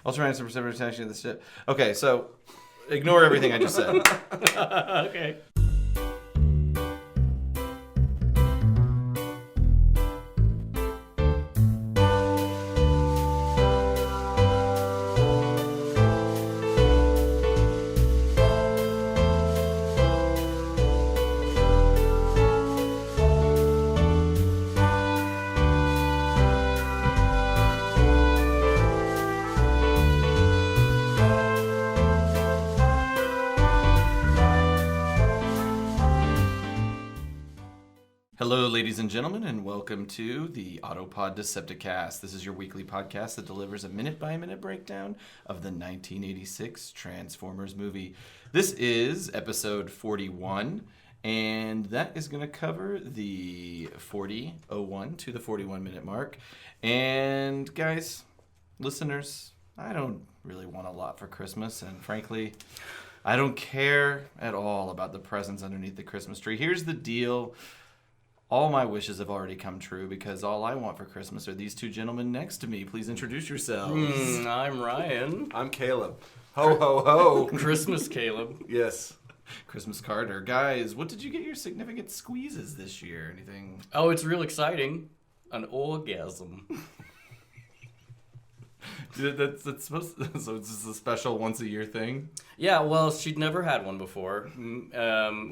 Ultraman Super Protection of the ship. Okay, so ignore everything I just said. Okay. Hello, ladies and gentlemen, and welcome to the Autopod Decepticast. This is your weekly podcast that delivers a minute-by-minute breakdown of the 1986 Transformers movie. This is episode 41, and that is going to cover the 40:01 to the 41-minute mark. And guys, listeners, I don't really want a lot for Christmas, and frankly, I don't care at all about the presents underneath the Christmas tree. Here's the deal. All my wishes have already come true because all I want for Christmas are these two gentlemen next to me. Please introduce yourselves. I'm Ryan. I'm Caleb. Ho, ho, ho. Christmas Caleb. Yes. Christmas Carter. Guys, what did you get your significant squeezes this year? Anything? Oh, it's real exciting. An orgasm. That's supposed to, so it's just a special once-a-year thing? Yeah, well, she'd never had one before,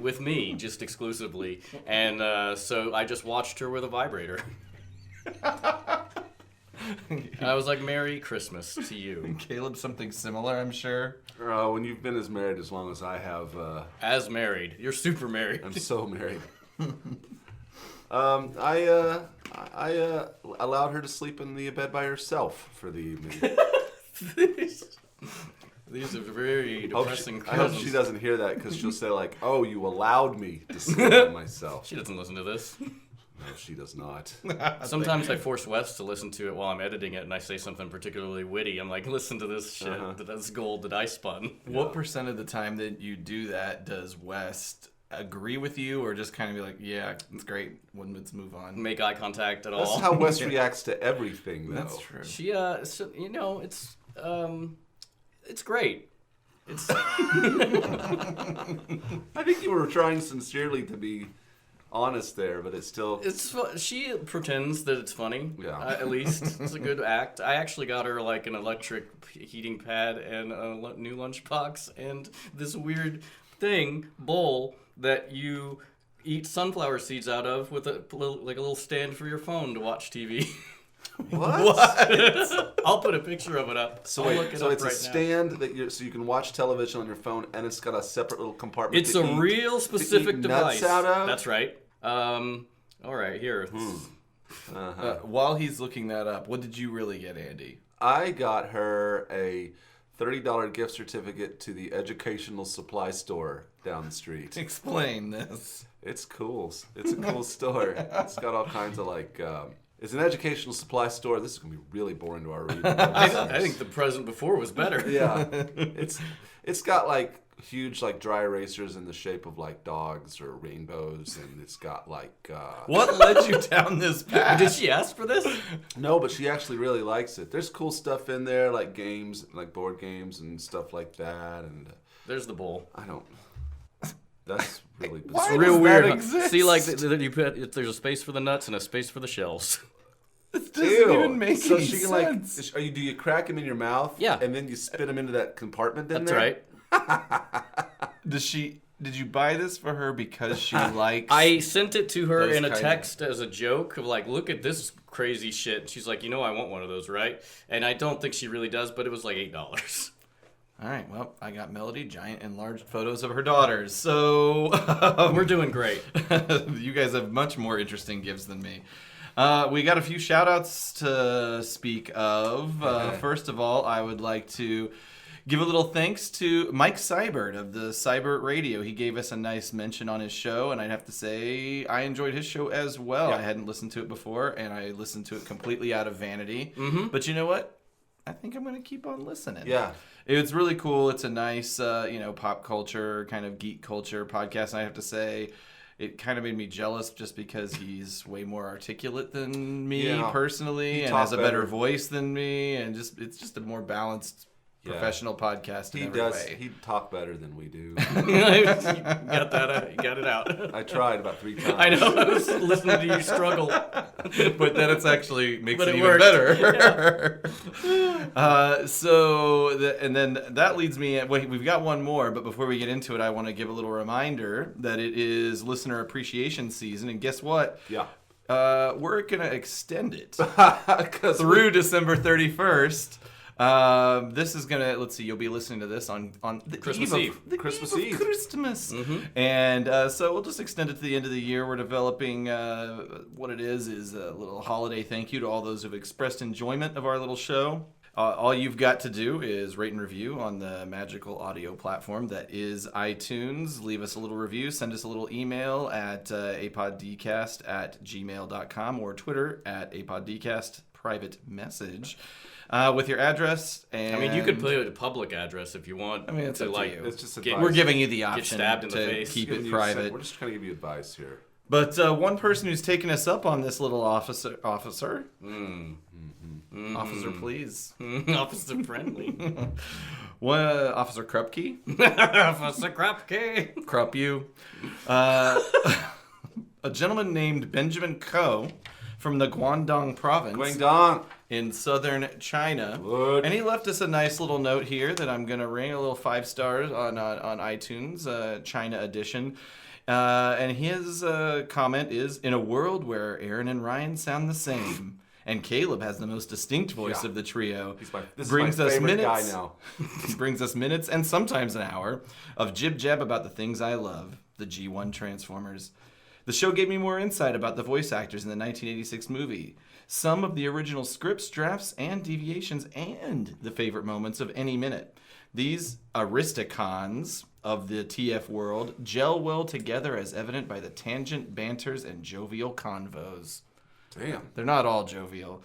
with me, just exclusively. And so I just watched her with a vibrator. I was like, Merry Christmas to you. Caleb, something similar, I'm sure. When you've been as married as long as I have. As married. You're super married. I'm so married. I allowed her to sleep in the bed by herself for the evening. These are very depressing I hope presents. she doesn't hear that because she'll say like, "Oh, you allowed me to sleep by myself." She doesn't listen to this. No, she does not. Sometimes I force Wes to listen to it while I'm editing it, and I say something particularly witty. I'm like, listen to this shit. That's gold that I spun. What percent of the time that you do that does West agree with you or just kind of be like, yeah, it's great, let's move on? Make eye contact at all. That's how Wes reacts to everything, though. That's true. She, so, you know, it's great. It's. I think you were trying sincerely to be honest there, but it's still. She pretends that it's funny. Yeah. At least it's a good act. I actually got her like an electric heating pad and a new lunchbox and this weird bowl that you eat sunflower seeds out of with a little stand for your phone to watch TV. What? I'll put a picture of it up. So I'll wait, look it so up it's right a stand that so you can watch television on your phone, and it's got a separate little compartment. It's a real specific device. Nuts out of? That's right. All right, here. While he's looking that up, what did you really get, Andy? I got her a $30 gift certificate to the educational supply store down the street. Explain this. It's cool. It's a cool store. It's got all kinds of like. It's an educational supply store. This is gonna be really boring to our readers. I think the present before was better. Yeah, it's got like huge like dry erasers in the shape of like dogs or rainbows, and it's got like. What led you down this path? Did she ask for this? No, but she actually really likes it. There's cool stuff in there, like games, like board games and stuff like that, and. There's the bowl. I don't. That's really bizarre. Why It's real does weird. that Huh? exist? See, like you put, there's a space for the nuts and a space for the shells. This doesn't Ew. even make so any she can sense. like, do you crack them in your mouth? Yeah. And then you spit them into that compartment in That's there? right. Did you buy this for her because she likes? I sent it to her Those in a kind of- text as a joke of like, look at this crazy shit. She's like, I want one of those, right? And I don't think she really does, but it was like $8. All right, well, I got Melody giant enlarged photos of her daughters, so We're doing great. you guys have much more interesting gifts than me. We got a few shout-outs to speak of. First of all, I would like to give a little thanks to Mike Seibert of the Seibert Radio. He gave us a nice mention on his show, and I'd have to say I enjoyed his show as well. Yeah. I hadn't listened to it before, and I listened to it completely out of vanity. Mm-hmm. But you know what? I think I'm going to keep on listening. Yeah. It's really cool. It's a nice, pop culture, kind of geek culture podcast. And I have to say, it kind of made me jealous just because he's way more articulate than me Yeah. personally He and talk has a better better. voice than me, and it's just a more balanced professional podcast in He every does. way. He talk better than we do. You got that? You got it out. I tried about 3 times. I know. I was listening to you struggle. But then it's actually makes But it it even worked. better. And then that leads me. Wait, we've got one more, but before we get into it, I want to give a little reminder that it is listener appreciation season, and guess what? Yeah. We're gonna extend it 'Cause through December 31st. This is gonna, let's see, you'll be listening to this on the Christmas eve. Eve. Of, the Christmas eve. Eve. Of Christmas. Mm-hmm. And so we'll just extend it to the end of the year. We're developing what it is a little holiday thank you to all those who've expressed enjoyment of our little show. All you've got to do is rate and review on the magical audio platform that is iTunes. Leave us a little review. Send us a little email at apoddcast@gmail.com or Twitter at apoddcast private message with your address. And I mean, you could put a public address if you want. I mean, it's to up to like you. It's just Get- advice. we're giving you the Get option stabbed in the to face. keep Giving it you private. We're just trying to give you advice here. But one person who's taken us up on this little officer, officer, please, Officer friendly. Officer Krupke, Officer Krupke. Krupp you, a gentleman named Benjamin Ko from the Guangdong province Guangdong. in southern China. Good. And he left us a nice little note here that I'm going to ring, a little 5 stars on iTunes, China edition. And his comment is, in a world where Aaron and Ryan sound the same, and Caleb has the most distinct voice Yeah. of the trio, This brings is my us favorite minutes, guy now. brings us minutes and sometimes an hour of jib-jab about the things I love, the G1 Transformers. The show gave me more insight about the voice actors in the 1986 movie, some of the original scripts, drafts, and deviations, and the favorite moments of any minute. These aristicons of the TF world gel well together as evident by the tangent banters and jovial convos. Damn. They're not all jovial.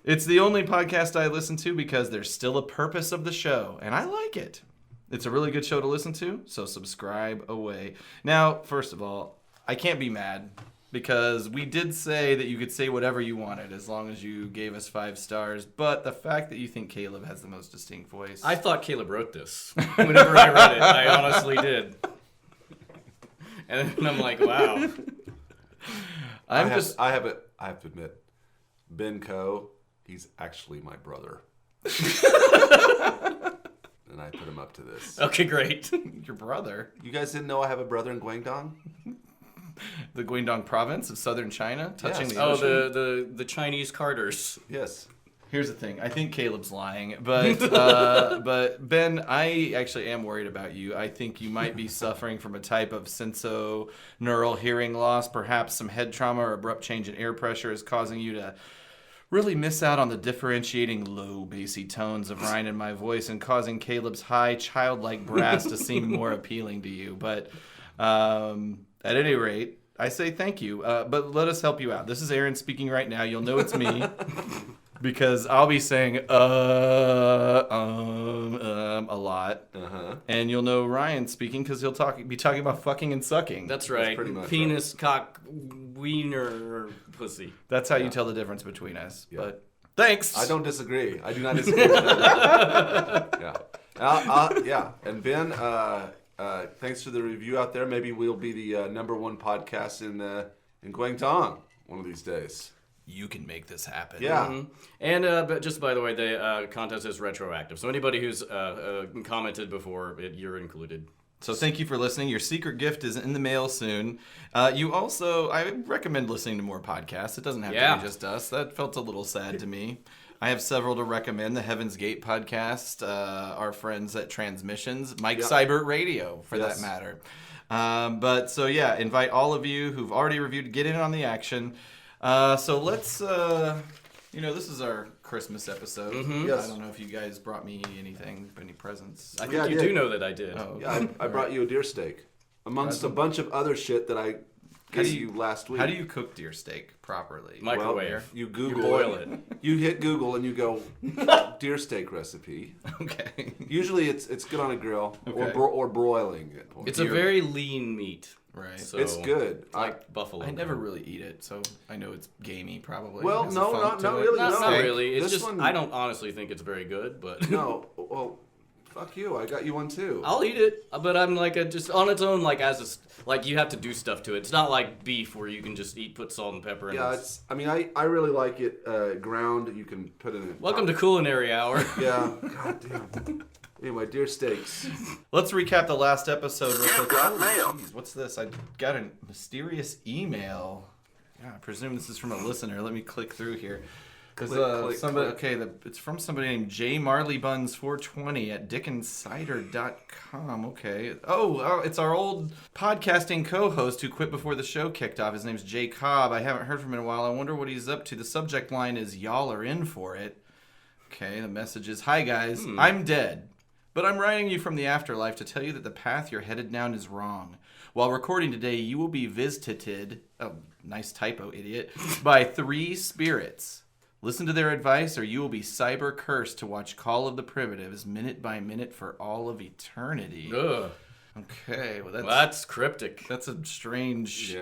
It's the only podcast I listen to because there's still a purpose of the show, and I like it. It's a really good show to listen to, so subscribe away. Now, first of all, I can't be mad because we did say that you could say whatever you wanted as long as you gave us 5 stars, but the fact that you think Caleb has the most distinct voice... I thought Caleb wrote this. Whenever I read it, I honestly did. And I'm like, wow. I have to admit, Ben Ko, he's actually my brother. And I put him up to this. Okay, great. Your brother. You guys didn't know I have a brother in Guangdong? The Guangdong province of southern China, touching Yes. the Oh, ocean. the Chinese Carters. Yes. Here's the thing. I think Caleb's lying, but but Ben, I actually am worried about you. I think you might be suffering from a type of sensorineural hearing loss. Perhaps some head trauma or abrupt change in air pressure is causing you to really miss out on the differentiating low bassy tones of Ryan and my voice and causing Caleb's high childlike brass to seem more appealing to you. But at any rate, I say thank you. But let us help you out. This is Aaron speaking right now. You'll know it's me. Because I'll be saying a lot, and you'll know Ryan speaking because he'll be talking about fucking and sucking. That's right. pretty much Penis, cock, wiener, pussy. That's how you tell the difference between us. Yeah. But thanks. I don't disagree. I do not disagree with that. Yeah. Yeah. And Ben, thanks for the review out there. Maybe we'll be the #1 podcast in Guangdong one of these days. You can make this happen. Yeah. Mm-hmm. And but just by the way, the contest is retroactive. So anybody who's commented before, you're included. So thank you for listening. Your secret gift is in the mail soon. You also, I recommend listening to more podcasts. It doesn't have to be just us. That felt a little sad to me. I have several to recommend. The Heaven's Gate podcast, our friends at Transmissions, Mike Seibert Radio, for that matter. But so yeah, invite all of you who've already reviewed to get in on the action. So let's, this is our Christmas episode. Mm-hmm. Yes. I don't know if you guys brought me any presents. I Yeah, think I you did. do know that I did. Oh, Yeah, I brought you a deer steak amongst a bunch of other shit that I gave you last week. How do you cook deer steak properly? Microwave. Well, you Google boil it. You hit Google and you go deer steak recipe. Okay. Usually it's good on a grill Okay. or broiling it. It's a very lean meat. Right. So It's good. like buffalo. I never really eat it, so I know it's gamey probably. Well, Has a no, funk not to it. really. Not No. really. It's This just one- I don't honestly think it's very good, but No, well, fuck you. I got you one too. I'll eat it. But I'm like just on its own, like like you have to do stuff to it. It's not like beef where you can just put salt and pepper in. Yeah, it's. I mean, I really like it ground. You can put it in. Welcome to Culinary Hour. Yeah. God damn. Anyway, deer steaks. Let's recap the last episode real quick. Oh, jeez, what's this? I got a mysterious email. Yeah, I presume this is from a listener. Let me click through here. Because somebody, click. okay, it's from somebody named J Marley Buns 420 at dickinsider.com. Okay. Oh, it's our old podcasting co-host who quit before the show kicked off. His name's Jay Cobb. I haven't heard from him in a while. I wonder what he's up to. The subject line is "Y'all are in for it." Okay. The message is, "Hi guys, I'm dead. But I'm writing you from the afterlife to tell you that the path you're headed down is wrong. While recording today, you will be visited, oh, nice typo, idiot, by 3 spirits. Listen to their advice or you will be cyber cursed to watch Call of the Primitives minute by minute for all of eternity." Ugh. Okay, well That's cryptic. that's a strange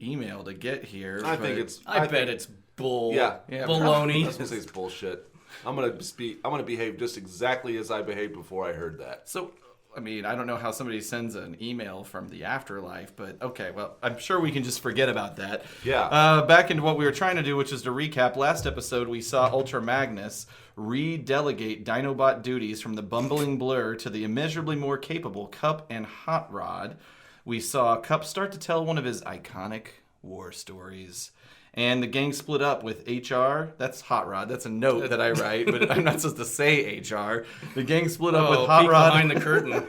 email to get here. I think it's. I bet it's bull. Yeah. Yeah, I baloney. was gonna say it's bullshit. I'm gonna behave just exactly as I behaved before I heard that. So, I mean, I don't know how somebody sends an email from the afterlife, but okay, well, I'm sure we can just forget about that. Yeah. Back into what we were trying to do, which is to recap. Last episode, we saw Ultra Magnus re-delegate Dinobot duties from the bumbling Blur to the immeasurably more capable Cup and Hot Rod. We saw Cup start to tell one of his iconic war stories. And the gang split up with HR. That's Hot Rod. That's a note that I write, but I'm not supposed to say HR. The gang split up with Hot peek Rod. behind the curtain.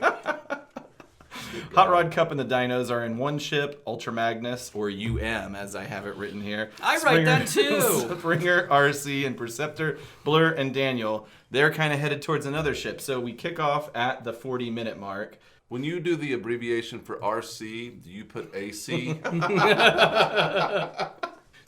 Hot Rod, Cup, and the Dinos are in one ship, Ultra Magnus, or UM, as I have it written here. I write that too. Springer, RC, and Perceptor, Blur, and Daniel, they're kind of headed towards another ship. So we kick off at the 40-minute mark. When you do the abbreviation for RC, do you put AC?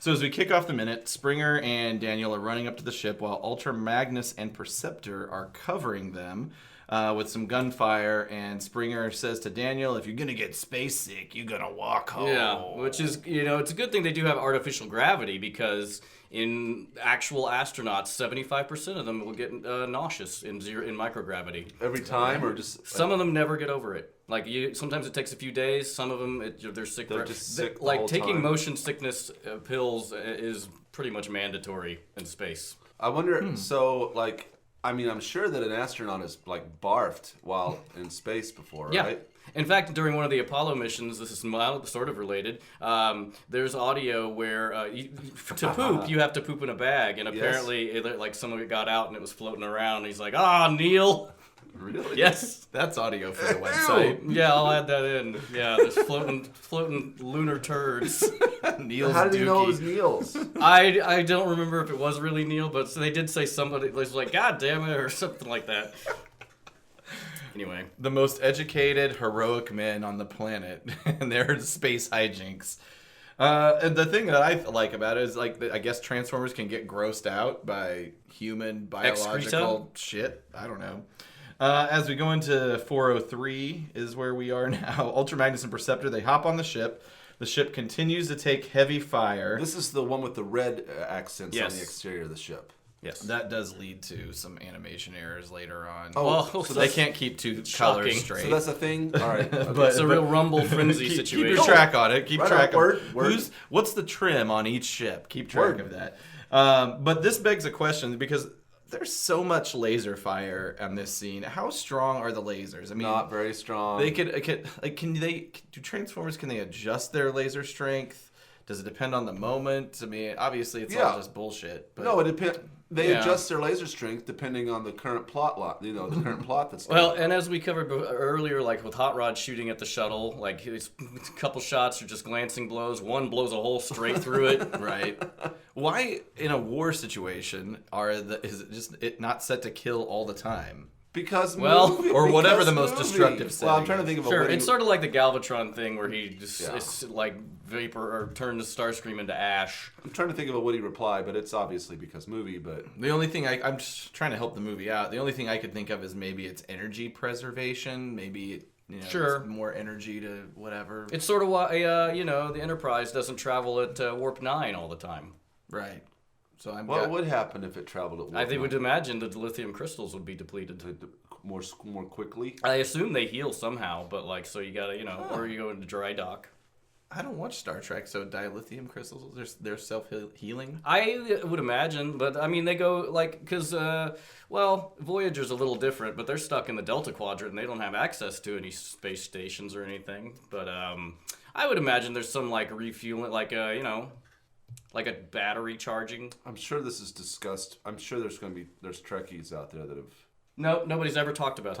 So as we kick off the minute, Springer and Daniel are running up to the ship while Ultra Magnus and Perceptor are covering them with some gunfire. And Springer says to Daniel, "If you're going to get space sick, you're going to walk home." Yeah, which is, it's a good thing they do have artificial gravity because in actual astronauts, 75% of them will get nauseous in microgravity. Every time, or just Some of them never get over it. Like sometimes it takes a few days. Some of them they're sick. They're just sick the like whole taking time. motion sickness pills is pretty much mandatory in space. I wonder. So, like, I mean, I'm sure that an astronaut has like barfed while in space before, Yeah. right? In fact, during one of the Apollo missions, this is sort of related. There's audio where to poop, you have to poop in a bag, and apparently, like some of it got out and it was floating around. And he's like, Neil. Really? Yes. That's audio for the website. Yeah, I'll add that in. Yeah, there's floating lunar turds. Neil's How did you know it dookie. was Neil's? I don't remember if it was really Neil, but they did say somebody was like, "God damn it," or something like that. Anyway, The most educated, heroic men on the planet, and their space hijinks. And the thing that I like about it is, like, I guess Transformers can get grossed out by human biological shit. I don't know. As we go into 403 is where we are now. Ultra Magnus and Perceptor, they hop on the ship. The ship continues to take heavy fire. This is the one with the red accents on Yes. the exterior of the ship. yes. That does lead to some animation errors later on. Oh, Well, so They that's, can't keep two shocking. colors straight. so that's a thing. All right. Okay. But- It's a real rumble frenzy keep situation. your track on it. Keep Right track on. of Word. what's the trim on each ship. Keep track Word. of that. But this begs a question because there's so much laser fire on this scene. How strong are the lasers? I mean, Not very strong. they could like do Transformers, can they adjust their laser strength? Does it depend on the moment? I mean, obviously it's all just bullshit. But No, it depends. They Yeah. adjust their laser strength depending on the current plot lot. The current plot that's Well, going on. and as we covered earlier, like with Hot Rod shooting at the shuttle, like it's a couple shots are just glancing blows. One blows a hole straight through it. right. Why in a war situation is it just not set to kill all the time? Because Well, movie, or whatever because the most movie. destructive Well, setting I'm trying to is. think of a Sure, witty- it's sort of like the Galvatron thing where he just Yeah. it's like vapor or turned Starscream into ash. I'm trying to think of a witty reply, but it's obviously because movie. But The only thing I'm just trying to help the movie out. The only thing I could think of is maybe it's energy preservation. Maybe Sure. it's more energy to whatever. It's sort of why the Enterprise doesn't travel at warp 9 all the time. Right. So what would happen if it traveled at warp I would 9? imagine that the lithium crystals would be depleted. more quickly? I assume they heal somehow, but so you gotta or you go into dry dock. I don't watch Star Trek, so dilithium crystals, they're self-healing. I would imagine, but I mean they go because Voyager's a little different, but they're stuck in the Delta Quadrant and they don't have access to any space stations or anything. But I would imagine there's some refueling, like a battery charging. I'm sure this is discussed. I'm sure there's Trekkies out there that have No, nobody's ever talked about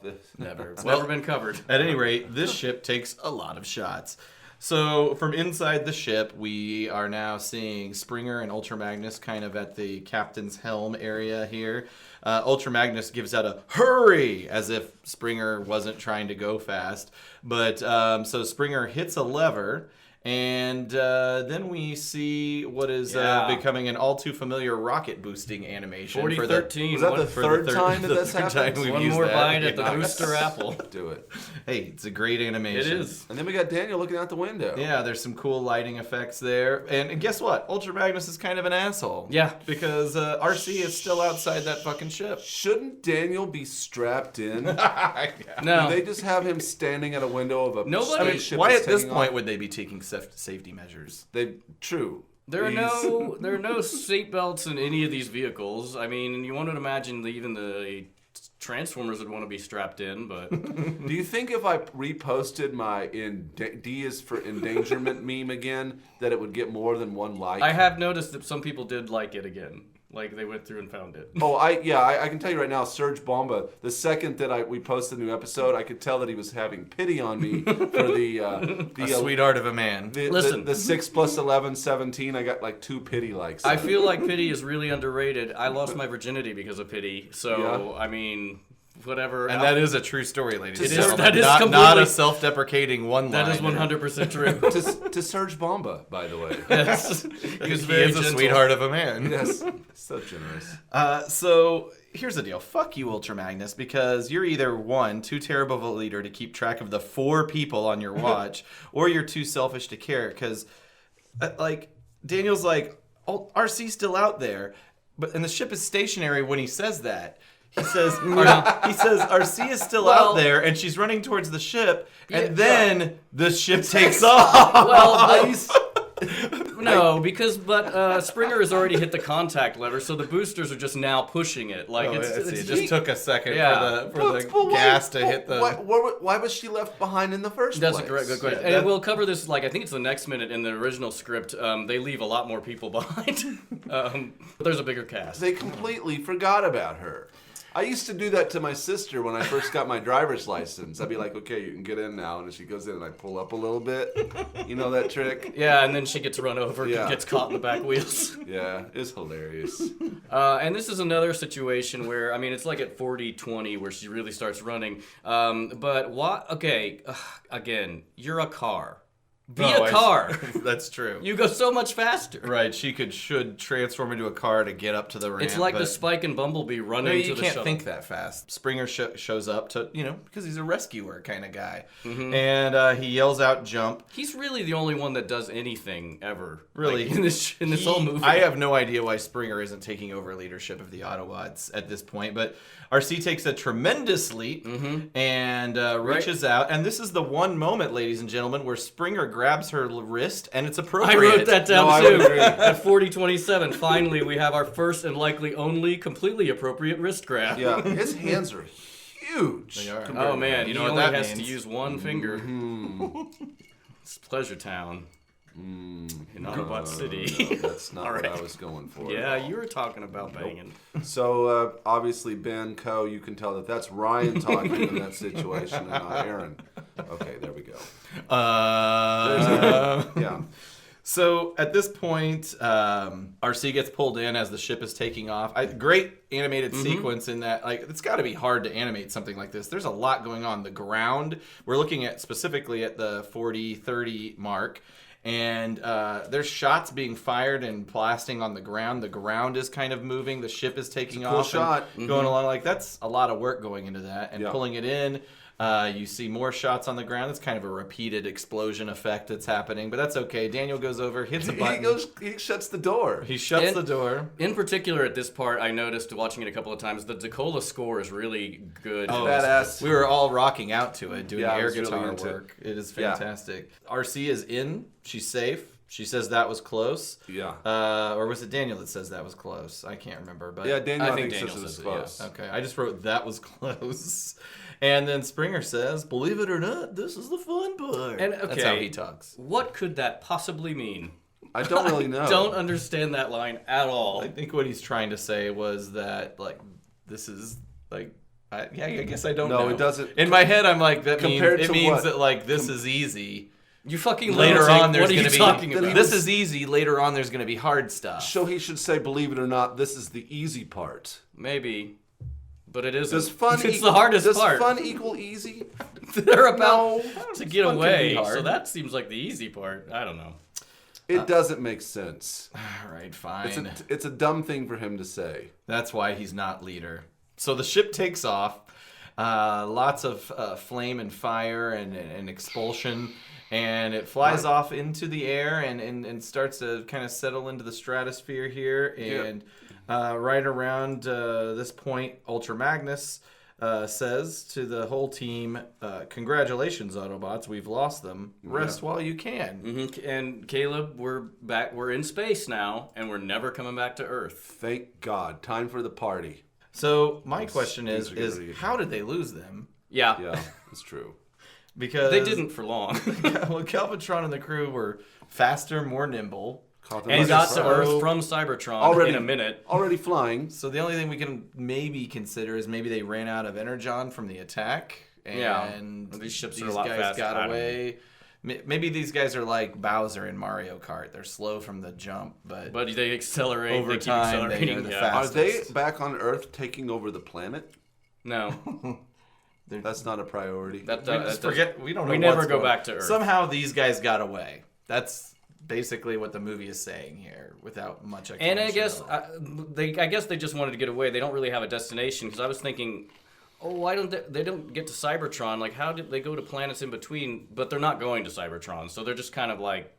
this. Never. It's Well, never been covered. At any rate, this ship takes a lot of shots. So from inside the ship, we are now seeing Springer and Ultra Magnus kind of at the captain's helm area here. Ultra Magnus gives out a hurry as if Springer wasn't trying to go fast. But so Springer hits a lever. And then we see what is becoming an all too familiar rocket boosting animation. 4013. Was that the third time that this happened? One more bite at the booster apple. Do it. Hey, it's a great animation. It is. And then we got Daniel looking out the window. Yeah, there's some cool lighting effects there. And guess what? Ultra Magnus is kind of an asshole. Yeah. Because RC is still outside that fucking ship. Shouldn't Daniel be strapped in? No. Do they just have him standing at a window of a Nobody- spaceship? Why that's at this taking point off? would they be taking safety measures? True. There are He's- no seatbelts in any of these vehicles. I mean, you want to imagine even the Transformers would want to be strapped in, but Do you think if I reposted my D is for endangerment meme again, that it would get more than one like? I have noticed that some people did like it again. Like they went through and found it. Oh, I can tell you right now, Serge Bomba, the second that we posted the new episode, I could tell that he was having pity on me for the A sweetheart of a man. Listen. the 6 + 11, 17. I got like 2 pity likes. I feel like pity is really underrated. I lost my virginity because of pity. So, I mean, whatever. And that is a true story, ladies and It is- gentlemen. that is not completely- a self-deprecating one-liner. That is 100% true. to Serge Bomba, by the way. Yes. He is very a gentle. sweetheart of a man. Yes, so generous. So here's the deal. Fuck you, Ultra Magnus, because you're either one, too terrible of a leader to keep track of the 4 people on your watch, or you're too selfish to care. Because, Daniel's like, oh, RC's still out there, and the ship is stationary when he says that. He says, RC is still out there, and she's running towards the ship, and then the ship takes off. No, because Springer has already hit the contact lever, so the boosters are just now pushing it. It just took a second Yeah. for the gas to hit the... Why was she left behind in the first That's place? a great, good question. Yeah, And we'll cover this, I think it's the next minute in the original script. They leave a lot more people behind. But there's a bigger cast. They completely forgot about her. I used to do that to my sister when I first got my driver's license. I'd be like, okay, you can get in now. And she goes in and I pull up a little bit. You know that trick? Yeah, and then she gets run over, Yeah. gets caught in the back wheels. Yeah, it's hilarious. And this is another situation where, it's like at 40-20 where she really starts running. But what? Okay, again, you're a car. Be a car. That's true. You go so much faster. Right, she should transform into a car to get up to the ramp. It's like but the Spike and Bumblebee running you to the can't shuttle. think that fast. Springer shows up to, because he's a rescuer kind of guy. Mm-hmm. And he yells out, jump. He's really the only one that does anything ever. Really? In this whole movie. I have no idea why Springer isn't taking over leadership of the Autobots at this point, but RC takes a tremendous leap and reaches out. And this is the one moment, ladies and gentlemen, where Springer grabs her wrist, and it's I appropriate. wrote that down I too. would agree. At 40-27, finally we have our first and likely only completely appropriate wrist grab. Yeah, his hands are huge. They are. Oh man, You he know what only that has to means. use one finger. It's Pleasure Town in Autobot City. No, that's not what I was going for. Yeah, you were talking about banging. So obviously, Ben Coe, you can tell that that's Ryan talking in that situation, and not Aaron. Okay, there we go. Yeah. So at this point, RC gets pulled in as the ship is taking off. Great animated sequence in that, like, it's got to be hard to animate something like this. There's a lot going on. The ground, we're looking at specifically at the 40-30 mark, and there's shots being fired and blasting on the ground. The ground is kind of moving. The ship is taking Cool off shot. and going along. Like, that's a lot of work going into that, and pulling it in. You see more shots on the ground. It's kind of a repeated explosion effect that's happening, but that's okay. Daniel goes over, hits a button. He shuts the door. He shuts the door. In particular, at this part, I noticed watching it a couple of times, the DiCola score is really good. Oh, badass. We were all rocking out to it, doing Yeah, I air was really guitar into work. It is fantastic. RC is in. She's safe. She says that was close. Yeah. Or was it Daniel that says that was close? I can't remember. But Yeah, Daniel, I think says Daniel it was says it, close. Okay, I just wrote that was close. And then Springer says, believe it or not, this is the fun part. And, That's how he talks. What could that possibly mean? I don't really know. Don't understand that line at all. I think what he's trying to say was that, like, this is, like, I guess I don't know. No, it doesn't. In my head, I'm like, that means, Compared it to means what? that, like, this is easy. You fucking Later lunatic. on, there's What are going you to be, talking about? this is easy. Later on, there's going to be hard stuff. So he should say, believe it or not, this is the easy part. Maybe. But it isn't. Does fun It's the hardest part. Does fun equal easy? They're about No. to get Fun can away, be hard. so that seems like the easy part. I don't know. It doesn't make sense. All right, fine. It's a dumb thing for him to say. That's why he's not leader. So the ship takes off. Lots of flame and fire and expulsion. And it flies off into the air and starts to kind of settle into the stratosphere here. And right around this point, Ultra Magnus says to the whole team, congratulations, Autobots. We've lost them. Rest while you can. Mm-hmm. And Caleb, we're back. We're in space now, and we're never coming back to Earth. Thank God. Time for the party. So my question things are is getting ready. how did they lose them? Yeah. Yeah, that's true. Because They didn't for long. well, Calvatron and the crew were faster, more nimble. Caught them And by got to surprise. Earth from Cybertron Already- in a minute. Already flying. So the only thing we can maybe consider is maybe they ran out of energon from the attack, and Yeah. These ships are a lot guys faster. I got don't away. Maybe these guys are like Bowser in Mario Kart. They're slow from the jump, but But they accelerate. Over they keep time, they accelerating. are the yeah. Are they fastest. back on Earth taking over the planet? No. That's not a priority. That, we that, just that- forget. We don't know. We never what's go going- back to Earth. Somehow these guys got away. That's basically what the movie is saying here, without much explanation. And I guess at all. I guess they just wanted to get away. They don't really have a destination because I was thinking, oh, why don't they don't get to Cybertron? Like, how did they go to planets in between? But they're not going to Cybertron, so they're just kind of like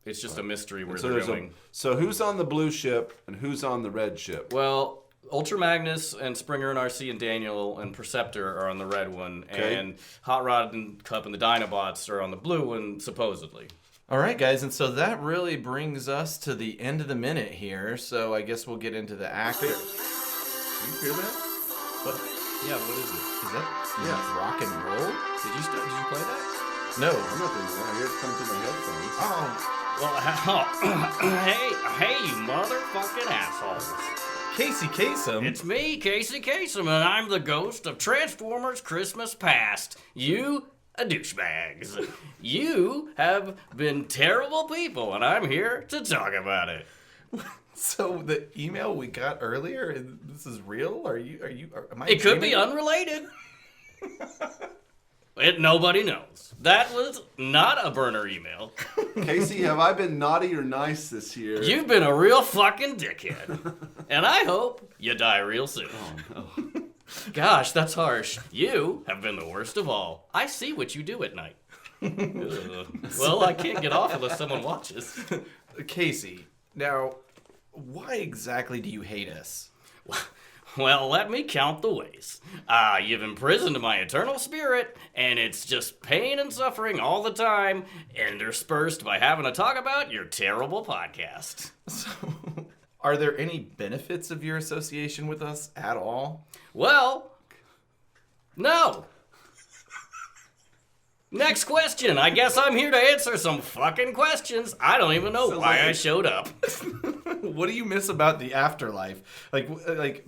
it's just a mystery where So they're there's going. so who's on the blue ship and who's on the red ship? Well, Ultra Magnus and Springer and RC and Daniel and Perceptor are on the red one, Okay. and Hot Rod and Cup and the Dinobots are on the blue one, supposedly. All right, guys, and so that really brings us to the end of the minute here. So I guess we'll get into the actor. Do you hear that? What? Yeah, what is it? Is that rock and roll? Did you play that? No. I'm not doing that. I hear it coming through my headphones. Oh, Well, hey, you motherfucking assholes. Casey Kasem. It's me, Casey Kasem, and I'm the ghost of Transformers Christmas Past. You douchebags. You have been terrible people, and I'm here to talk about it. So the email we got earlier, this is real? Am I It could be dreaming? unrelated. Nobody knows. That was not a burner email. Casey, have I been naughty or nice this year? You've been a real fucking dickhead. And I hope you die real soon. Oh, no. Gosh, that's harsh. You have been the worst of all. I see what you do at night. Well, I can't get off unless someone watches. Casey, now, why exactly do you hate us? Well, let me count the ways. You've imprisoned my eternal spirit, and it's just pain and suffering all the time, interspersed by having to talk about your terrible podcast. So, are there any benefits of your association with us at all? Well, no. Next question. I guess I'm here to answer some fucking questions. I don't even know why I showed up. What do you miss about the afterlife? Like,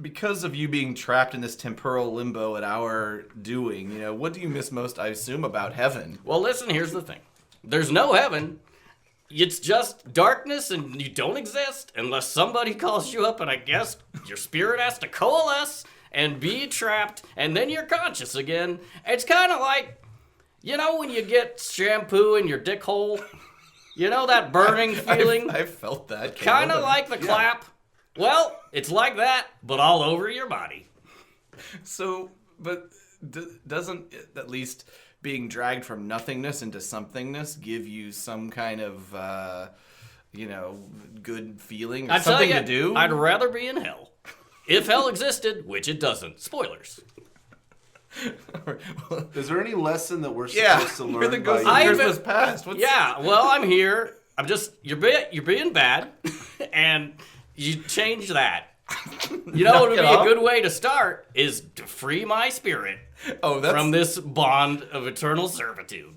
because of you being trapped in this temporal limbo at our doing, what do you miss most, I assume, about heaven? Well, listen, here's the thing. There's no heaven, it's just darkness and you don't exist unless somebody calls you up, and I guess your spirit has to coalesce and be trapped, and then you're conscious again. It's kind of like, you know, when you get shampoo in your dick hole? You know that burning feeling? I felt that. Kind of like the clap. Well, it's like that, but all over your body. So, but doesn't at least being dragged from nothingness into somethingness give you some kind of, good feeling or I tell something you, to do? I'd rather be in hell. If hell existed, which it doesn't. Spoilers. Is there any lesson that we're supposed to learn? You're the ghost by of you? Christmas past. Yeah, well, I'm here. I'm just, you're being bad, and you change that. You know what would be a good way to start is to free my spirit from this bond of eternal servitude.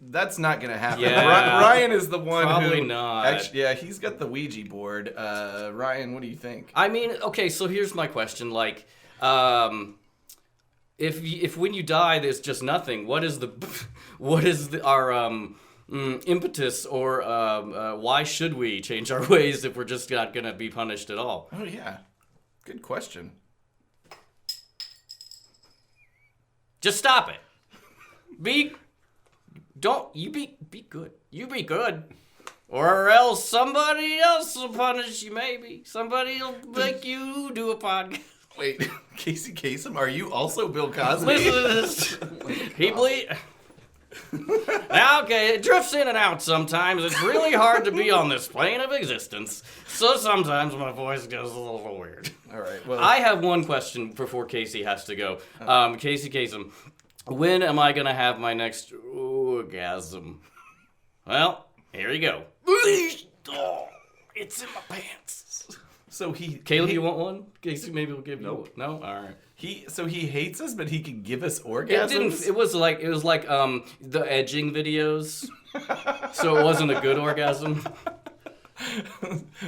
That's not going to happen. Yeah. Ryan is the one Probably who... not. Actually, yeah, he's got the Ouija board. Ryan, what do you think? I mean, okay, so here's my question. Like, if when you die, there's just nothing, what is our impetus, or why should we change our ways if we're just not going to be punished at all? Oh, yeah. Good question. Just stop it. Be good. You be good. Or else somebody else will punish you, maybe. Somebody will make you do a podcast. Wait, Casey Kasem, are you also Bill Cosby? Listen to this. Now, okay, it drifts in and out sometimes. It's really hard to be on this plane of existence. So sometimes my voice goes a little weird. All right, well... I have one question before Casey has to go. Casey Kasem, when am I going to have my next orgasm? Well, here you go. Oh, it's in my pants. So Caleb, you want one? Casey maybe will give you Nope. one. No? All right. He hates us, but he can give us orgasms? It was like the edging videos. So it wasn't a good orgasm.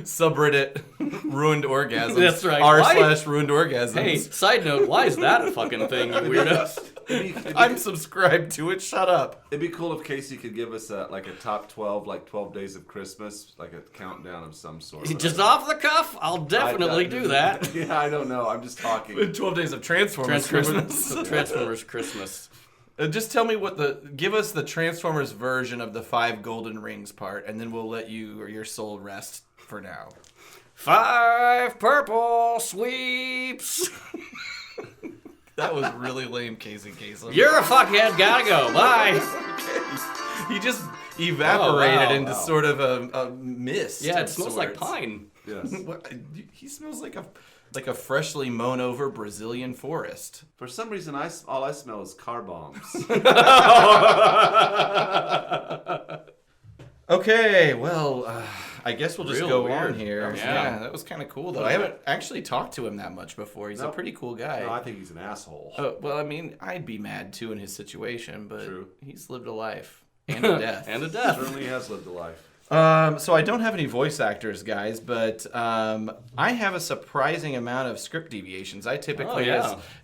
Subreddit ruined orgasms. That's right. r/ruined orgasms. Hey, side note, why is that a fucking thing, you weirdos? I'm subscribed to it. Shut up. It'd be cool if Casey could give us a top 12, like 12 days of Christmas, like a countdown of some sort. Just off the cuff, I'll definitely do that. Yeah, I don't know. I'm just talking. 12 days of Transformers Christmas. Transformers Christmas. Just tell me give us the Transformers version of the 5 golden rings part, and then we'll let you or your soul rest for now. 5 purple sweeps. That was really lame, Casey Kasem. You're a fuckhead. Gotta go. Bye. He just evaporated into wow. sort of a mist. Yeah, it of smells like sorts. pine. Yes. What? He smells like a freshly mown over Brazilian forest. For some reason, all I smell is car bombs. Okay, well, I guess we'll just Real go weird. on here. Yeah. That was kind of cool, though. I haven't actually talked to him that much before. He's a pretty cool guy. No, I think he's an asshole. Oh, well, I mean, I'd be mad, too, in his situation, but True. he's lived a life. And a death. And a death. Certainly has lived a life. So I don't have any voice actors, guys, but I have a surprising amount of script deviations. I typically,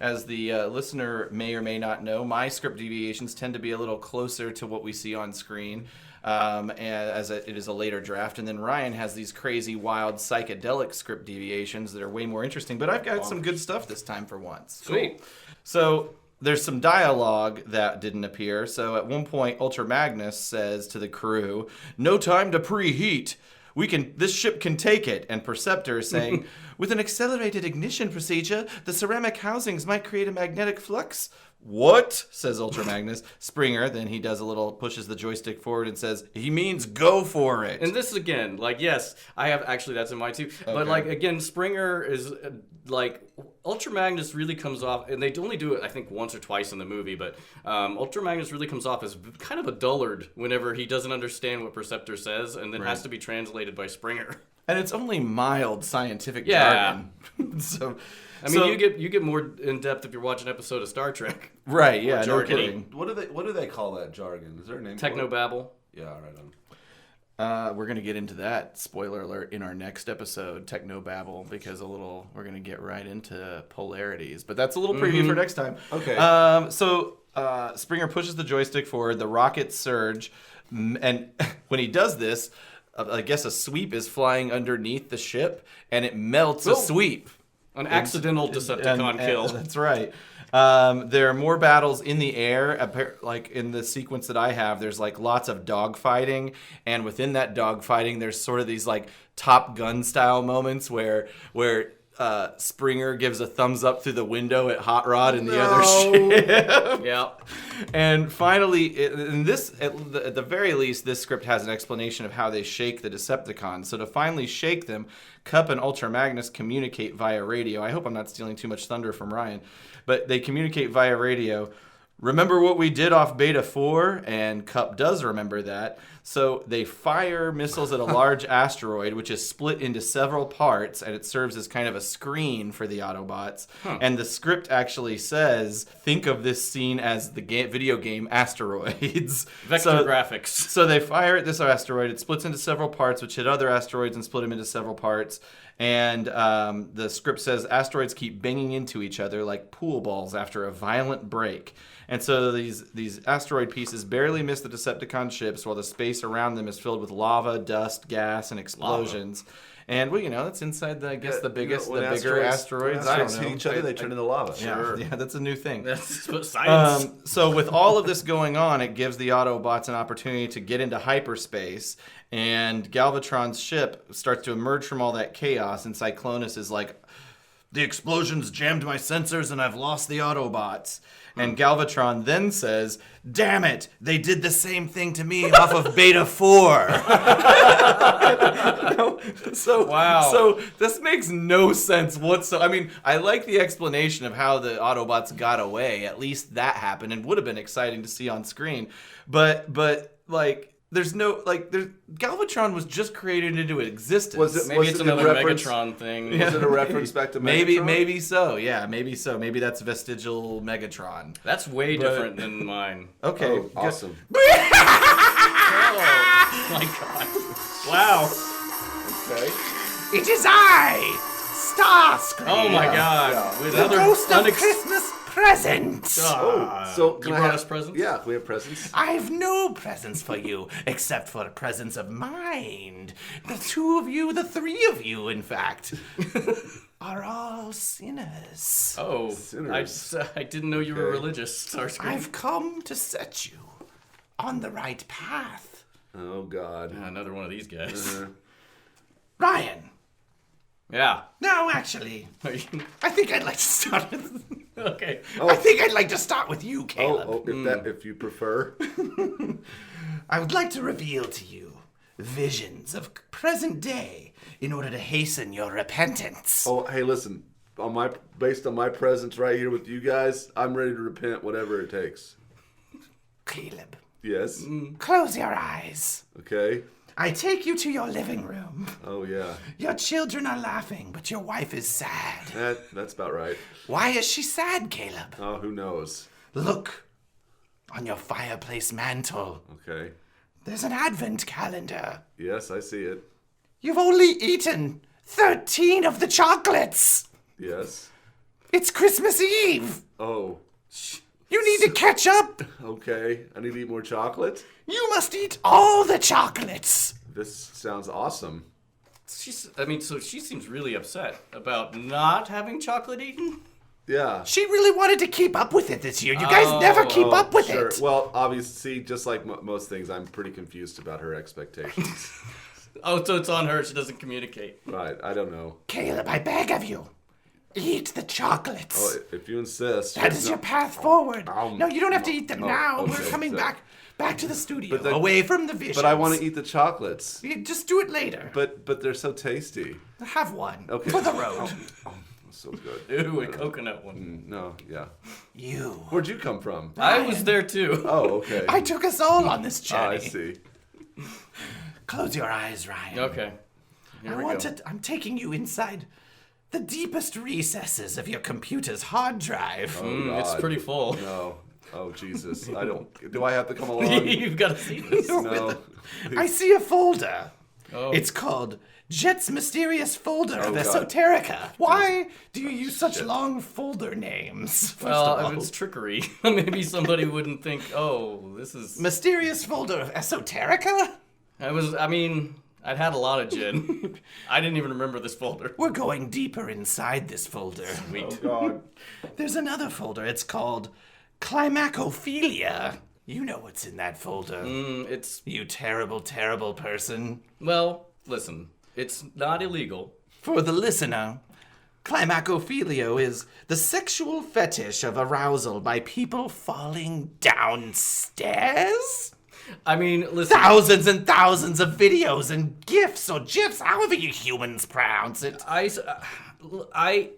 as the listener may or may not know, my script deviations tend to be a little closer to what we see on screen, as it is a later draft. And then Ryan has these crazy, wild, psychedelic script deviations that are way more interesting. But I've got some good stuff this time for once. Sweet. Cool. So there's some dialogue that didn't appear. So at one point, Ultra Magnus says to the crew, "No time to preheat. This ship can take it." And Perceptor is saying, "With an accelerated ignition procedure, the ceramic housings might create a magnetic flux." "What?" says Ultra Magnus. Springer, then he pushes the joystick forward and says, "He means go for it." And this again, yes, I have actually, that's in my too. But again, Springer is Ultra Magnus really comes off, and they only do it I think once or twice in the movie, but Ultra Magnus really comes off as kind of a dullard whenever he doesn't understand what Perceptor says, and then has to be translated by Springer. And it's only mild scientific jargon. So you get more in depth if you're watching an episode of Star Trek. Right, yeah, no jargon-y. kidding. What do they call that jargon? Is there a name? Technobabble. For it? Yeah, right on. We're going to get into that, spoiler alert, in our next episode, Technobabble, because we're going to get right into polarities. But that's a little preview for next time. Okay. So Springer pushes the joystick forward, the rockets surge, and when he does this, I guess a sweep is flying underneath the ship, and it melts a sweep. An accidental Decepticon kill. That's right. There are more battles in the air. Like in the sequence that I have, there's like lots of dogfighting, and within that dogfighting, there's sort of these like Top Gun style moments where Springer gives a thumbs up through the window at Hot Rod and the other ship. Yeah. And finally, in this, at the very least, this script has an explanation of how they shake the Decepticons. So to finally shake them, Cup and Ultra Magnus communicate via radio. I hope I'm not stealing too much thunder from Ryan, but they communicate via radio. Remember what we did off Beta 4? And Cup does remember that. So they fire missiles at a large asteroid, which is split into several parts, and it serves as kind of a screen for the Autobots. And the script actually says, think of this scene as the video game Asteroids. Vector graphics. So they fire at this asteroid. It splits into several parts, which hit other asteroids and split them into several parts. And the script says asteroids keep banging into each other like pool balls after a violent break. And so these asteroid pieces barely miss the Decepticon ships, while the space around them is filled with lava, dust, gas, and explosions. And well, that's inside the bigger asteroids. I don't know. Hit each other, they turn into lava. Yeah, that's a new thing. That's what science. So with all of this going on, it gives the Autobots an opportunity to get into hyperspace, and Galvatron's ship starts to emerge from all that chaos, and Cyclonus is like, the explosions jammed my sensors and I've lost the Autobots. And Galvatron then says, damn it, they did the same thing to me off of Beta 4. So this makes no sense whatsoever. I mean, I like the explanation of how the Autobots got away. At least that happened and would have been exciting to see on screen. But like, there's no, like, Galvatron was just created into existence. Maybe it's another Megatron thing. Was it a reference back to Megatron? Maybe so. Yeah, maybe so. Maybe that's vestigial Megatron. That's way different than mine. Okay. Oh, awesome. Oh, my God. Wow. Okay. It is I, Starscream. Oh, my God. Yeah. With The other ghost of Christmas present. So can you I brought have us presents? Yeah, we have presents. I've no presents for you, except for a presence of mind. The two of you, the three of you, in fact, are all sinners. Oh, Sinners. I didn't know you were religious, Starscream. I've come to set you on the right path. Oh God. Another one of these guys. Ryan. Yeah. No, actually, I think I'd like to start with... Okay. I think I'd like to start with you, Caleb. If you prefer. I would like to reveal to you visions of present day in order to hasten your repentance. Oh, hey, listen. Based on my presence right here with you guys, I'm ready to repent, whatever it takes. Caleb, Yes. close your eyes. Okay. I take you to your living room. Oh yeah. Your children are laughing, but your wife is sad. That's about right. Why is she sad, Caleb? Oh, who knows? Look on your fireplace mantle. Okay. There's an advent calendar. Yes, I see it. You've only eaten 13 of the chocolates. Yes. It's Christmas Eve. Oh. You need to catch up. Okay. I need to eat more chocolate. You must eat all the chocolates. This sounds awesome. So she seems really upset about not having chocolate eaten? Yeah. She really wanted to keep up with it this year. You guys never keep up with Sure. it. Well, obviously, just like most things, I'm pretty confused about her expectations. Oh, so it's on her. She doesn't communicate. Right. I don't know. Caleb, I beg of you. Eat the chocolates. Oh, if you insist. That is your path forward. No, you don't have to eat them now. okay, We're coming so- back to the studio, But away from the visions. But I want to eat the chocolates. You just do it later. But they're so tasty. Have one Okay. for the road. So good. Ooh, a coconut one. No, yeah. You. Where'd you come from? I was there too. Oh, okay. I took us all on this journey. I see. Close your eyes, Ryan. Okay. Here we go. I'm taking you inside the deepest recesses of your computer's hard drive. Oh, It's God. pretty full. No. Oh, Jesus. Do I have to come along? You've got to see this. No. I see a folder. Oh. It's called Jet's Mysterious Folder of God. Esoterica. Why do you use such long folder names? First Well, of all, if it's trickery, maybe somebody wouldn't think, oh, this is... Mysterious Folder of Esoterica? I'd had a lot of gin. I didn't even remember this folder. We're going deeper inside this folder. Sweet. God. There's another folder. It's called Climacophilia. You know what's in that folder. It's... You terrible, terrible person. Well, listen. It's not illegal. For the listener, climacophilia is the sexual fetish of arousal by people falling downstairs. I mean, listen. Thousands and thousands of videos and GIFs or GIFs, however you humans pronounce it.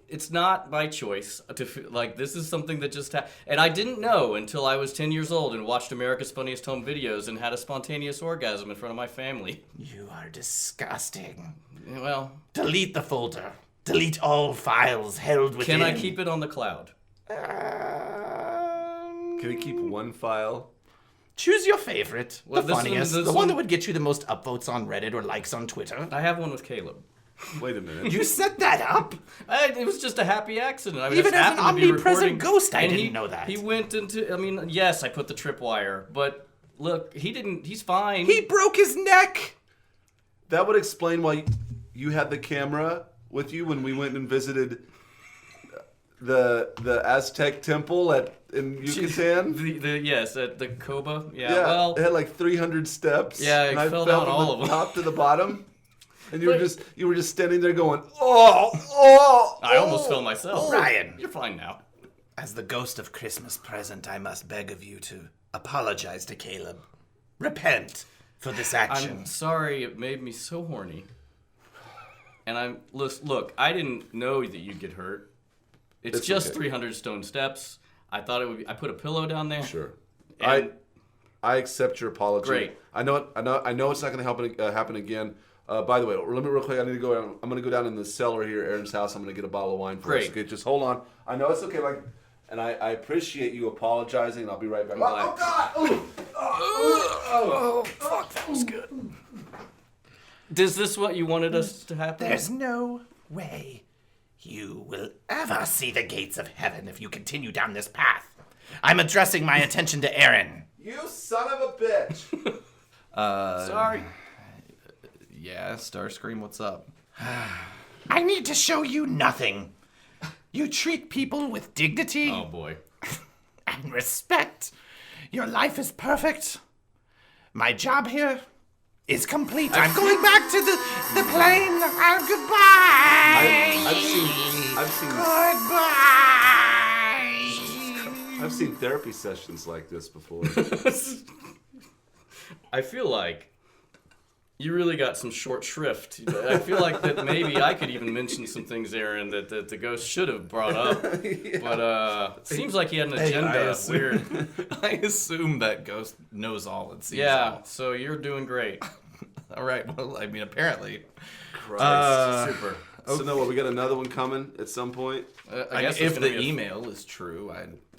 It's not my choice to like. This is something that just happened, and I didn't know until I was 10 years old and watched America's Funniest Home Videos and had a spontaneous orgasm in front of my family. You are disgusting. Well, Delete the folder. Delete all files held within. can I keep it on the cloud? Can we keep one file? Choose your favorite, Well, the this one- funniest, this the one one- that would get you the most upvotes on Reddit or likes on Twitter. I have one with Caleb. Wait a minute. You set that up? It was just a happy accident. I Even just as an happened to be omnipresent recording, ghost, I and didn't know that. He went into. I mean, yes, I put the tripwire, but look, he didn't. He's fine. He broke his neck. That would explain why you had the camera with you when we went and visited the Aztec temple in Yucatan. Yes, at the Coba. Yeah. Yeah, Well, it had like 300 steps. Yeah, and I I fell fell down from all the of them. top to the bottom. And you were just standing there going, I almost fell myself. Ryan. You're fine now. As the ghost of Christmas present, I must beg of you to apologize to Caleb. Repent for this action. I'm sorry. It made me so horny. And look. I didn't know that you'd get hurt. It's just okay. 300 stone steps. I thought it would be. I put a pillow down there. Sure. And I accept your apology. Great. I know it's not going to happen again. By the way, let me real quick. I need to go down. I'm going to go down in the cellar here, at Aaron's house. I'm going to get a bottle of wine for us. Great. Okay, just hold on. I know it's okay. And I appreciate you apologizing. And I'll be right back. Oh God! Ooh. Oh, fuck, that was good. Is this what you wanted us to happen? There's no way you will ever see the gates of heaven if you continue down this path. I'm addressing my attention to Aaron. You son of a bitch! Sorry. Yeah, Starscream, what's up? I need to show you nothing. You treat people with dignity Oh, boy. and respect. Your life is perfect. My job here is complete. I'm going back to the plane. Goodbye. I've seen therapy sessions like this before. I feel like you really got some short shrift. I feel like that maybe I could even mention some things, Aaron, that the ghost should have brought up. Yeah. But it seems like he had an agenda. Weird. I assume that ghost knows all and sees Yeah, all. so you're doing great. All right. Well, I mean, apparently. Christ. Super. So no, we got another one coming at some point. I guess if it's the gonna be email is true,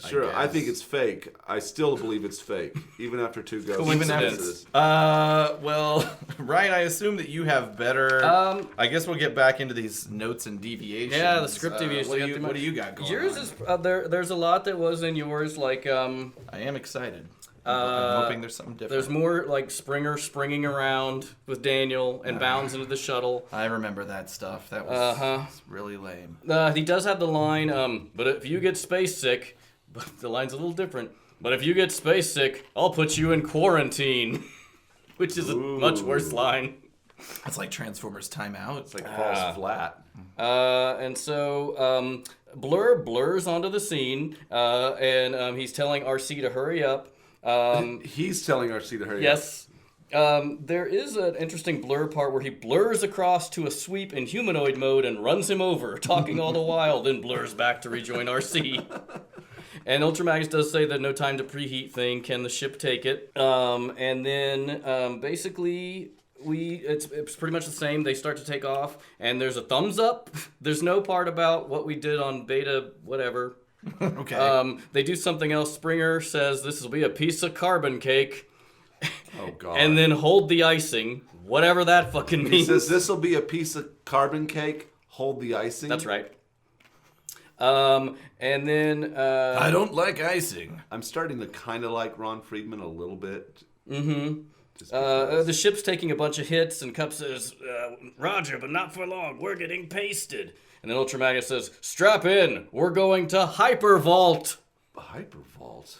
Sure, I think guess. it's fake. I still believe it's fake, even after two ghosts. Even after- Coincidence. Well, Ryan, I assume that you have better. I guess we'll get back into these notes and deviations. Yeah, the script deviations. What do you got going Yours on? is there's a lot that was in yours, like I am excited. I'm hoping there's something different. there's more like Springer springing around with Daniel and bounds into the shuttle. I remember that stuff. That was really lame. He does have the line, but if you get space sick, but the line's a little different. But if you get space sick, I'll put you in quarantine, which is a much worse line. It's like Transformers Timeout. It's like falls flat. And so Blur blurs onto the scene, and he's telling RC to hurry up. He's telling RC to hurry up. Yes. There is an interesting Blur part where he blurs across to a sweep in humanoid mode and runs him over, talking all the while, then blurs back to rejoin RC. And Ultramax does say that no time to preheat thing, can the ship take it? And then basically it's pretty much the same. They start to take off, and there's a thumbs up. There's no part about what we did on beta, whatever. Okay. They do something else. Springer says this will be a piece of carbon cake. Oh, God. And then hold the icing, whatever that fucking means. He says this will be a piece of carbon cake. Hold the icing. That's right. And then... I don't like icing. I'm starting to kind of like Ron Friedman a little bit. The ship's taking a bunch of hits, and Cup says, Roger, but not for long. We're getting pasted. And then Ultra Magnus says, strap in. We're going to hypervault. Hypervault.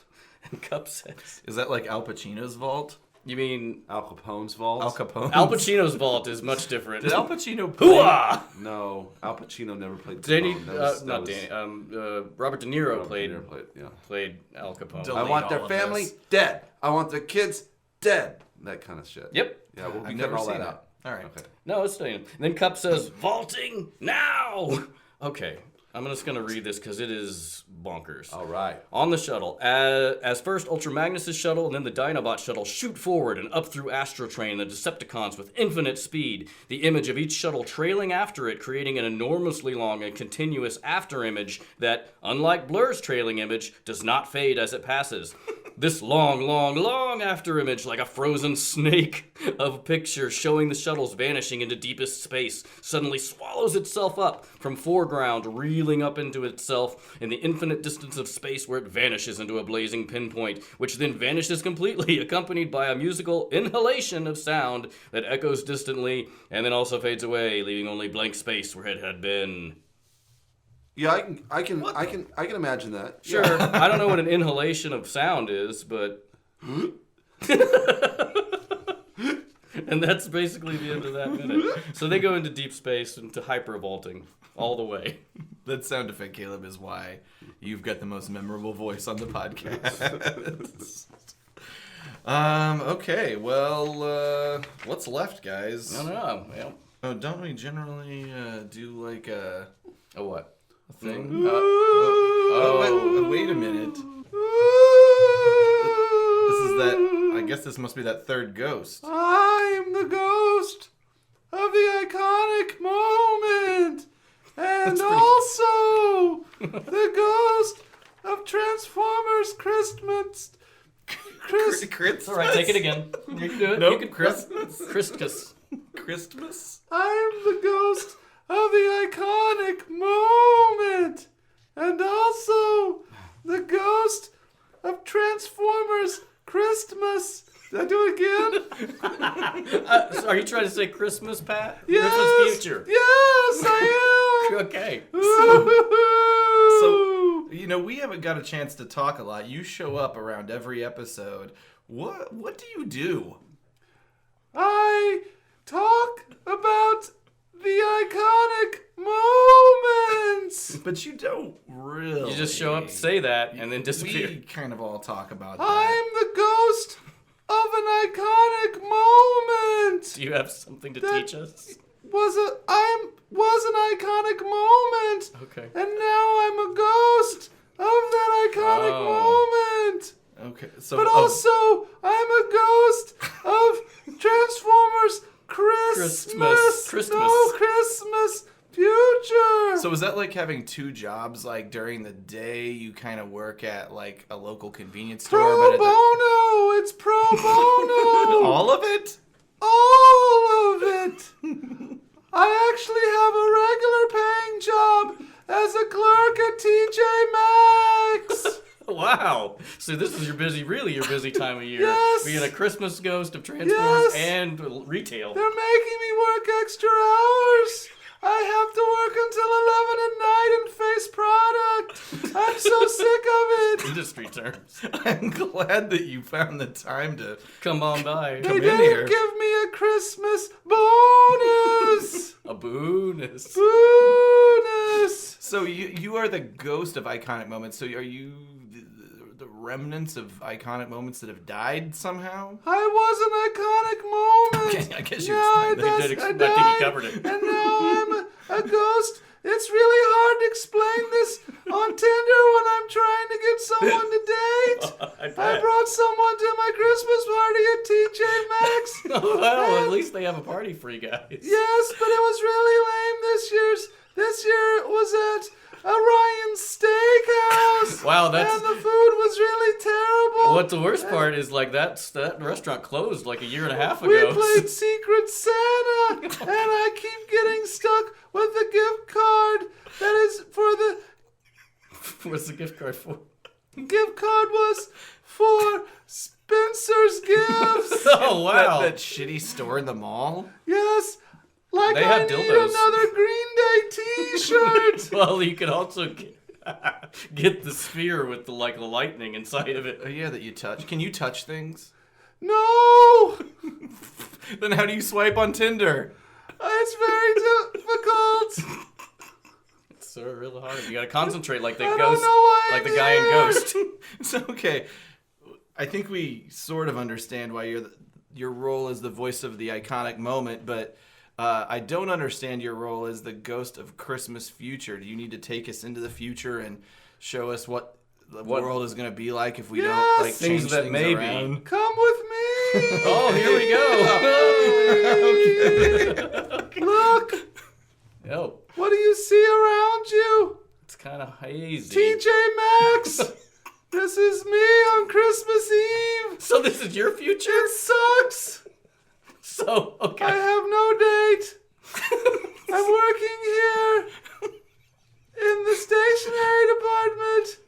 And Cup says... Is that like Al Pacino's vault? You mean... Al Capone's vault? Al Capone? Al Pacino's vault is much different. Did Al Pacino play? Hooah! No, Al Pacino never played Danny, Capone. Robert De Niro Robert played De Niro played, yeah. played Al Capone. Del- I want their all of family this. dead. I want their kids dead. That kind of shit. Yep. Yeah, we'll be I've cutting never all that seen out. it. All right. Okay. No, it's staying. And then Cup says, vaulting now! Okay, I'm just going to read this because it is bonkers. All right. On the shuttle, as first Ultra Magnus' shuttle and then the Dinobot shuttle shoot forward and up through Astrotrain the Decepticons with infinite speed, the image of each shuttle trailing after it, creating an enormously long and continuous after image that, unlike Blur's trailing image, does not fade as it passes. This long after image, like a frozen snake of picture showing the shuttles vanishing into deepest space, suddenly swallows itself up from foreground, reeling up into itself in the infinite distance of space where it vanishes into a blazing pinpoint, which then vanishes completely, accompanied by a musical inhalation of sound that echoes distantly and then also fades away, leaving only blank space where it had been. Yeah, I can imagine that. Sure, Yeah. I don't know what an inhalation of sound is, but... And that's basically the end of that minute. So they go into deep space, into hypervaulting, all the way. That sound effect, Caleb, is why you've got the most memorable voice on the podcast. Okay, well, what's left, guys? I don't know. Well, Oh, don't we generally do like a... a what? A thing? Wait a minute. This is that... I guess this must be that third ghost. I'm the ghost of the iconic moment, and also the ghost of Transformers Christmas. Christmas? All right, take it again. You can do it. Nope. You can Christmas. Christmas. Christmas? I'm the ghost of the iconic moment, and also the ghost of Transformers Christmas. Did I do it again? So are you trying to say Christmas, Pat? Yes. Christmas future. Yes, I am. Okay. So, you know, we haven't got a chance to talk a lot. You show up around every episode. What do you do? I talk about the iconic moments. But you don't really. You just show up, say that, and then disappear. We kind of all talk about that. I'm the ghost of an iconic moment. Do you have something to teach us? Was an iconic moment. Okay. And now I'm a ghost of that iconic moment. Okay, so But also, I'm a ghost of Transformers Christmas. Christmas. No, Christmas future. So is that like having two jobs? Like during the day, you kind of work at like a local convenience store, pro but at bono. It's pro bono. all of it. All of it. I actually have a regular paying job as a clerk at TJ Maxx. Wow. So this is your busy time of year. Yes. Being a Christmas ghost of Transformers Yes. and retail. They're making me work extra hours. I have to work until 11 at night and face product. I'm so sick of it. Industry terms. I'm glad that you found the time to. Come on by. They in didn't here. give me a Christmas bonus. A bonus. Bonus. So you are the ghost of iconic moments. So are you the remnants of iconic moments that have died somehow? I was an iconic moment. Okay, I guess you Now explained that. did I I think he died, covered it. And now I'm a ghost. It's really hard to explain this on Tinder when I'm trying to get someone to date. I brought someone to my Christmas party at TJ Maxx. Well, at least they have a party for you guys. Yes, but it was really lame this year. This year it was at Ryan Steakhouse. Wow, that's... And the food was really terrible. What's the worst part is, like, that restaurant closed, like, a year and a half We ago. played Secret Santa, and I keep getting stuck with the gift card that is for the... What's the gift card for? Gift card was for Spencer's Gifts. Oh, wow. That shitty store in the mall? Yes, like They I have need dildos. another Green Day T-shirt. Well, you could also get the sphere with the lightning inside of it. Oh, yeah, that you touch. Can you touch things? No, Then how do you swipe on Tinder? it's very difficult. It's so really hard. You gotta concentrate like the I don't ghost, know why like I'm the guy in here. Ghost. So, okay. I think we sort of understand why your role is the voice of the iconic moment, but I don't understand your role as the ghost of Christmas future. Do you need to take us into the future and show us what the world is going to be like if we don't like Things change that things may be. around? Come with me. Oh, here we go. Look, Oh, what do you see around you? it's kind of hazy. TJ Maxx. This is me on Christmas Eve. So this is your future? It sucks. So, okay. I have no date. I'm working here in the stationery department.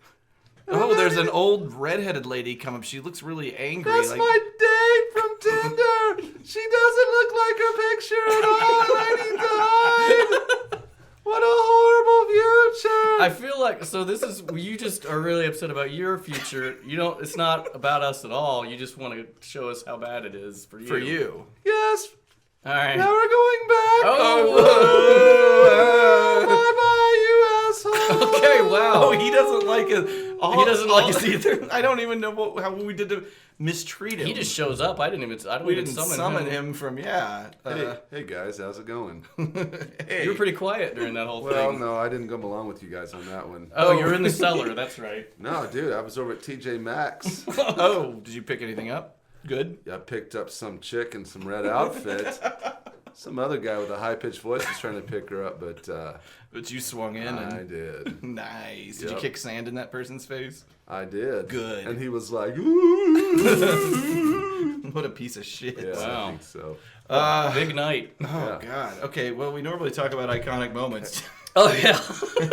Oh, there's an old redheaded lady come up. She looks really angry. That's like, my date from Tinder. She doesn't look like her picture at all. I need to hide. What a horrible future. I feel like, so this is, you just are really upset about your future. You don't, it's not about us at all. You just want to show us how bad it is for you. for you. Yes. All right. Now we're going back. Oh, Bye-bye, you asshole. okay, wow. Oh, he doesn't like us. He doesn't like us either. I don't even know how we did to mistreat him. He just shows up. I don't we even didn't summon him. him from Hey guys, how's it going? Hey. You were pretty quiet during that whole Well, thing. no, I didn't come along with you guys on that one. Oh, you're in the cellar. That's right. No, dude, I was over at TJ Maxx. Oh, did you pick anything up? Good. I picked up some chick in some red outfit. Some other guy with a high-pitched voice was trying to pick her up, but But you swung in I and did. nice. Did you Yep. kick sand in that person's face? I did. Good. And he was like, ooh. What a piece of shit. Yeah, Wow. I think so. Big night. Oh God. Okay. Well, we normally talk about iconic moments. Oh, yeah.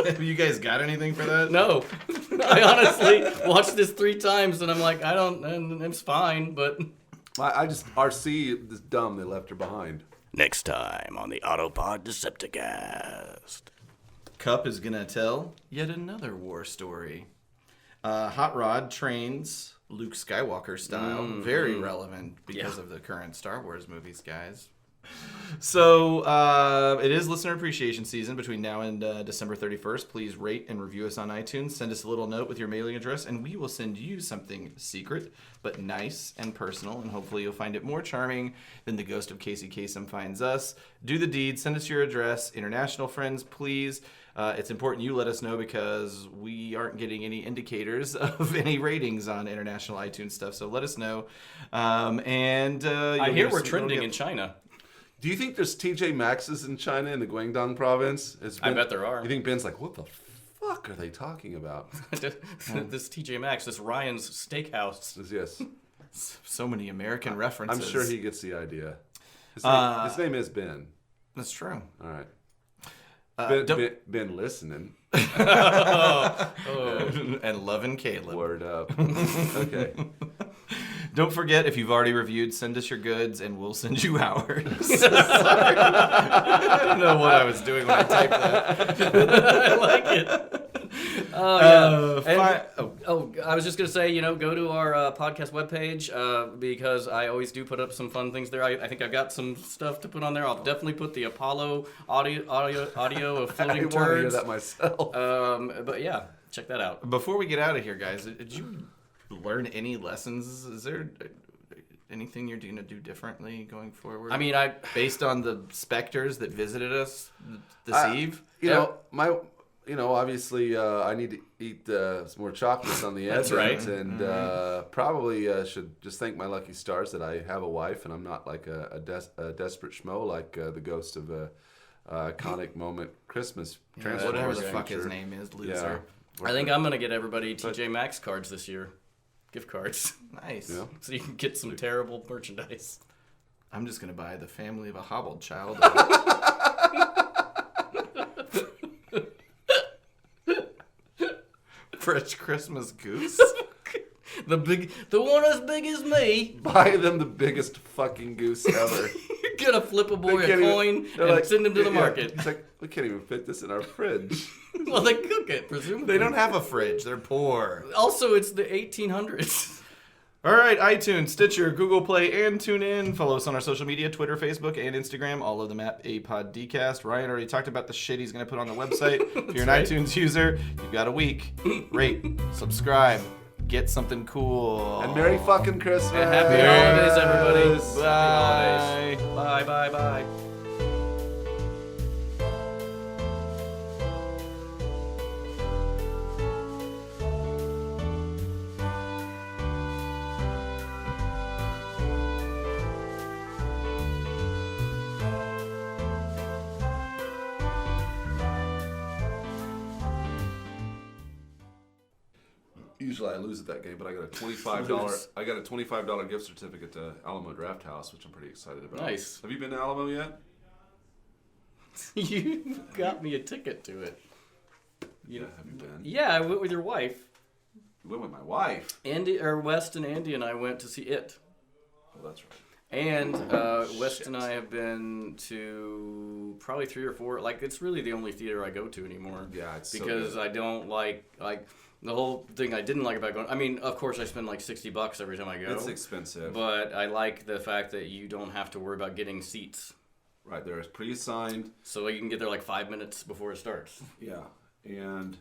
Have you guys got anything for that? No. I honestly watched this 3 times and I'm like, and it's fine, but. I just, RC is dumb. They left her behind. Next time on the Autopod Decepticast. Cup is gonna tell yet another war story. Hot Rod trains Luke Skywalker style. Very relevant because of the current Star Wars movies, guys. So it is listener appreciation season between now and December 31st. Please rate and review us on iTunes. Send us a little note with your mailing address, and we will send you something secret, but nice and personal, and hopefully you'll find it more charming than the ghost of Casey Kasem finds us. Do the deed. Send us your address. International friends, please. It's important you let us know because we aren't getting any indicators of any ratings on international iTunes stuff, so let us know. I hear we're trending in China. Do you think there's TJ Maxx's in China in the Guangdong province? I bet there are. You think Ben's like, what the fuck are they talking about? This TJ Maxx, this Ryan's Steakhouse. Yes. So many American references. I'm sure he gets the idea. His name is Ben. That's true. All right. Don't- Ben listening. And loving Caleb. Word up. Okay. Don't forget, if you've already reviewed, send us your goods and we'll send you ours. Sorry. I don't know what I was doing when I typed that. I like it. Oh, yeah. I was just going to say, go to our podcast webpage because I always do put up some fun things there. I think I've got some stuff to put on there. I'll definitely put the Apollo audio of I floating want to hear turds. that myself. But yeah, check that out. Before we get out of here, guys, did you learn any lessons? Is there anything you're going to do differently going forward? I mean, based on the specters that visited us this eve? Obviously, I need to eat some more chocolates on the end. That's right. And probably should just thank my lucky stars that I have a wife and I'm not like a desperate schmo like the ghost of iconic moment Christmas Yeah, Transformers whatever the fuck feature. his name is, loser. Yeah. I think I'm gonna get everybody TJ Maxx cards this year, gift cards, Nice. Yeah. so you can get some terrible merchandise. I'm just gonna buy the family of a hobbled child. Fresh Christmas goose. The one as big as me. Buy them the biggest fucking goose ever. Get a flip a boy They a can't even- coin they're and like, send him to the yeah, market. It's like, we can't even fit this in our fridge. Well, they cook it, presumably. They don't have a fridge. They're poor. Also, it's the 1800s. All right, iTunes, Stitcher, Google Play, and TuneIn. Follow us on our social media, Twitter, Facebook, and Instagram, all of them at APODcast. Ryan already talked about the shit he's going to put on the website. If you're an right. iTunes user, you've got a week. Rate, subscribe, get something cool. And Merry fucking Christmas. Happy holidays, everybody. Bye. Happy holidays. Bye, bye, bye. Usually I lose at that game, but I got a $25. I got a $25 gift certificate to Alamo Draft House, which I'm pretty excited about. Nice. Have you been to Alamo yet? You got me a ticket to it. Yeah, have you been? Yeah, I went with your wife. You went with my wife. West and Andy and I went to see it. Oh, that's right. And West and I have been to probably 3 or 4. Like, it's really the only theater I go to anymore. Yeah, it's so because good. I don't like the whole thing I didn't like about going. I mean, of course, I spend like $60 every time I go. It's expensive. But I like the fact that you don't have to worry about getting seats, Right, there is pre-assigned. so you can get there like 5 minutes before it starts. Yeah, and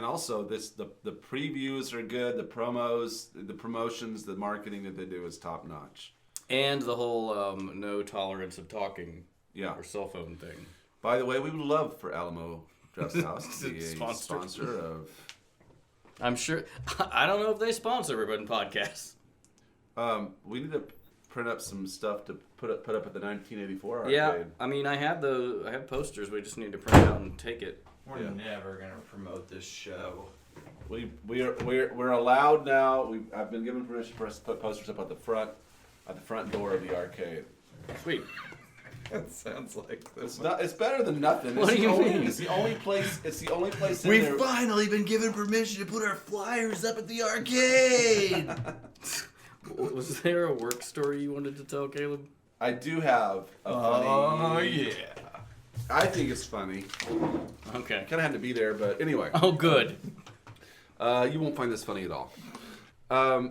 also the previews are good. The promos, the promotions, the marketing that they do is top notch. And the whole no tolerance of talking Yeah. or cell phone thing. By the way, we would love for Alamo Draft House to be a Sponsor. sponsor of. I'm sure. I don't know if they sponsor Ribbon Podcasts. We need to print up some stuff to put up at the 1984 arcade. Yeah, I mean, I have posters. We just need to print it out and take it. We're never going to promote this show. We're allowed now. I've been given permission for us to put posters up at the front door of the arcade. Sweet. That sounds like this. It's better than nothing. What do you mean? It's the only place. It's the only place in We've there. finally been given permission to put our flyers up at the arcade. Was there a work story you wanted to tell, Caleb? I do have a funny. Oh, yeah. I think it's funny. Okay. Kind of had to be there, but anyway. Oh, good. You won't find this funny at all.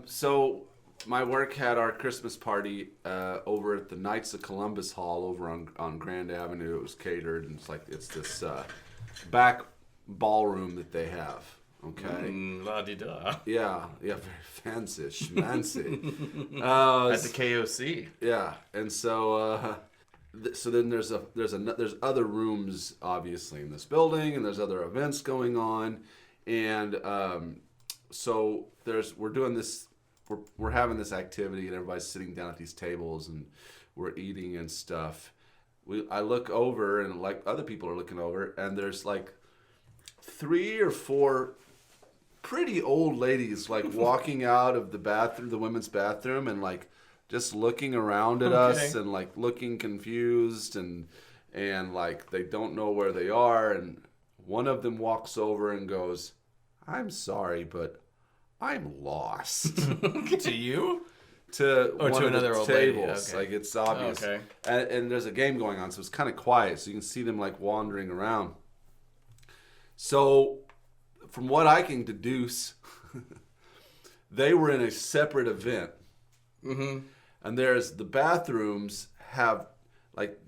So my work had our Christmas party over at the Knights of Columbus Hall over on Grand Avenue. It was catered, and it's this back ballroom that they have. Okay. La-di-da. Yeah, very fancy, schmancy. At the KOC. Yeah, and so so then there's other rooms obviously in this building, and there's other events going on, and so we're doing this. We're having this activity, and everybody's sitting down at these tables, and we're eating and stuff. I look over, and like other people are looking over, and there's like 3 or 4 pretty old ladies like walking out of the bathroom, the women's bathroom, and like just looking around at us and like looking confused and like they don't know where they are. And one of them walks over and goes, "I'm sorry, but I'm lost." To you? To Or one to of another the old lady, tables. okay. Like it's obvious. Okay. And there's a game going on, so it's kind of quiet, so you can see them like wandering around. So from what I can deduce, they were in a separate event. Mm-hmm. And there's the bathrooms have like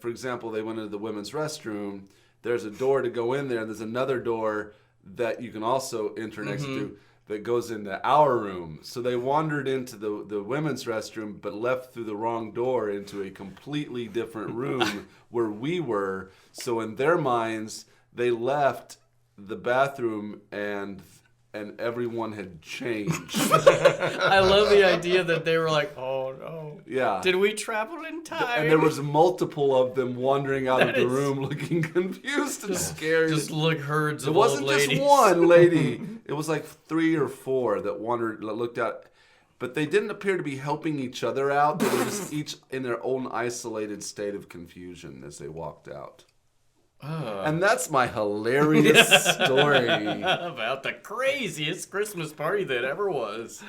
for example, they went into the women's restroom. There's a door to go in there, and there's another door that you can also enter next to that goes into our room. So they wandered into the women's restroom, but left through the wrong door into a completely different room where we were. So in their minds, they left the bathroom and and everyone had changed. I love the idea that they were like, oh no. Yeah. Did we travel in time? And there was multiple of them wandering out of the is- room looking confused and scared. just like herds It of wasn't old ladies. just one lady. It was like 3 or 4 that looked out. But they didn't appear to be helping each other out. They were just each in their own isolated state of confusion as they walked out. And that's my hilarious story. About the craziest Christmas party that ever was.